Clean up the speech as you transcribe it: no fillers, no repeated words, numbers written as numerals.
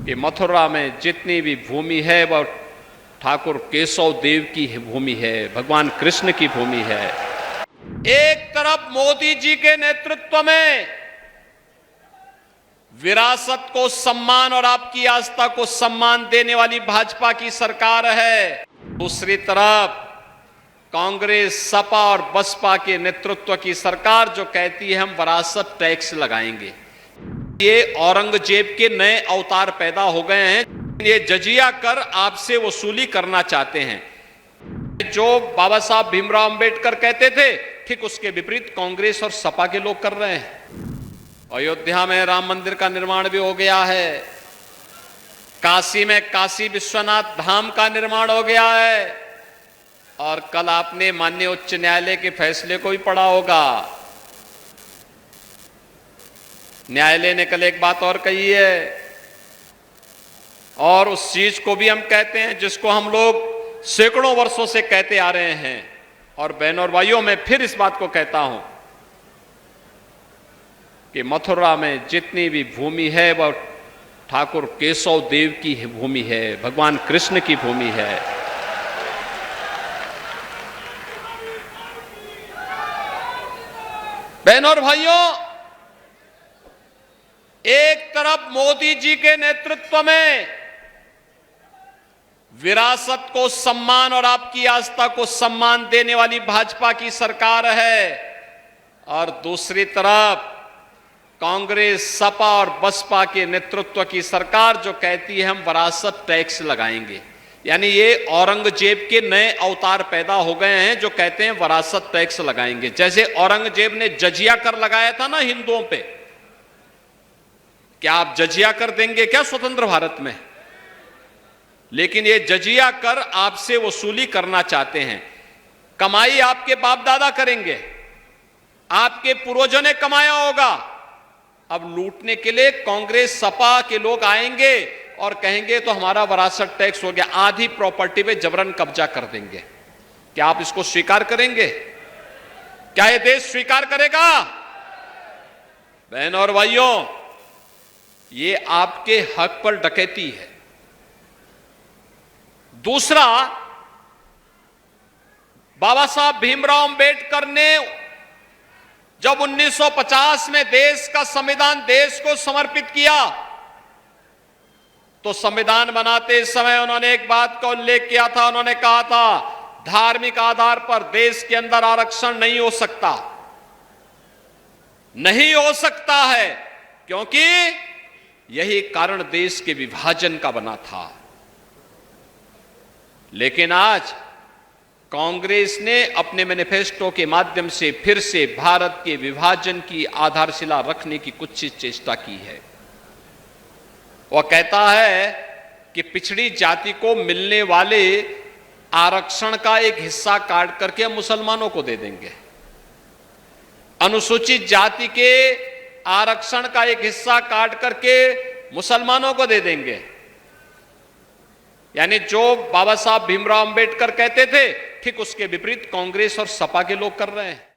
कि मथुरा में जितनी भी भूमि है वह ठाकुर केशव देव की भूमि है, भगवान कृष्ण की भूमि है। एक तरफ मोदी जी के नेतृत्व में विरासत को सम्मान और आपकी आस्था को सम्मान देने वाली भाजपा की सरकार है, दूसरी तरफ कांग्रेस, सपा और बसपा के नेतृत्व की सरकार जो कहती है हम विरासत टैक्स लगाएंगे। ये औरंगजेब के नए अवतार पैदा हो गए हैं, ये जजिया कर आपसे वसूली करना चाहते हैं। जो बाबा साहब भीमराव अंबेडकर कहते थे, ठीक उसके विपरीत कांग्रेस और सपा के लोग कर रहे हैं। अयोध्या में राम मंदिर का निर्माण भी हो गया है, काशी में काशी विश्वनाथ धाम का निर्माण हो गया है, और कल आपने माननीय उच्च न्यायालय के फैसले को भी पढ़ा होगा। न्यायालय ने कल एक बात और कही है, और उस चीज को भी हम कहते हैं जिसको हम लोग सैकड़ों वर्षों से कहते आ रहे हैं। और बहनों और भाइयों, मैं फिर इस बात को कहता हूं कि मथुरा में जितनी भी भूमि है वह ठाकुर केशव देव की भूमि है, भगवान कृष्ण की भूमि है। बहनों और भाइयों, एक तरफ मोदी जी के नेतृत्व में विरासत को सम्मान और आपकी आस्था को सम्मान देने वाली भाजपा की सरकार है, और दूसरी तरफ कांग्रेस, सपा और बसपा के नेतृत्व की सरकार जो कहती है हम विरासत टैक्स लगाएंगे। यानी ये औरंगजेब के नए अवतार पैदा हो गए हैं जो कहते हैं विरासत टैक्स लगाएंगे। जैसे औरंगजेब ने जजिया कर लगाया था ना हिंदुओं पे, क्या आप जजिया कर देंगे क्या स्वतंत्र भारत में? लेकिन ये जजिया कर आपसे वसूली करना चाहते हैं। कमाई आपके बाप दादा करेंगे, आपके पूर्वजों ने कमाया होगा। अब लूटने के लिए कांग्रेस, सपा के लोग आएंगे और कहेंगे तो हमारा विरासत टैक्स हो गया, आधी प्रॉपर्टी पे जबरन कब्जा कर देंगे। क्या आप इसको स्वीकार करेंगे? क्या ये देश स्वीकार करेगा? बहनों और भाइयों, ये आपके हक पर डकैती है। दूसरा, बाबा साहब भीमराव अंबेडकर ने जब 1950 में देश का संविधान देश को समर्पित किया, तो संविधान बनाते समय उन्होंने एक बात का उल्लेख किया था। उन्होंने कहा था धार्मिक आधार पर देश के अंदर आरक्षण नहीं हो सकता, नहीं हो सकता है, क्योंकि यही कारण देश के विभाजन का बना था। लेकिन आज कांग्रेस ने अपने मैनिफेस्टो के माध्यम से फिर से भारत के विभाजन की आधारशिला रखने की कुछ चेष्टा की है। वह कहता है कि पिछड़ी जाति को मिलने वाले आरक्षण का एक हिस्सा काट करके हम मुसलमानों को दे देंगे, अनुसूचित जाति के आरक्षण का एक हिस्सा काट करके मुसलमानों को दे देंगे। यानी जो बाबा साहब भीमराव अंबेडकर कहते थे, ठीक उसके विपरीत कांग्रेस और सपा के लोग कर रहे हैं।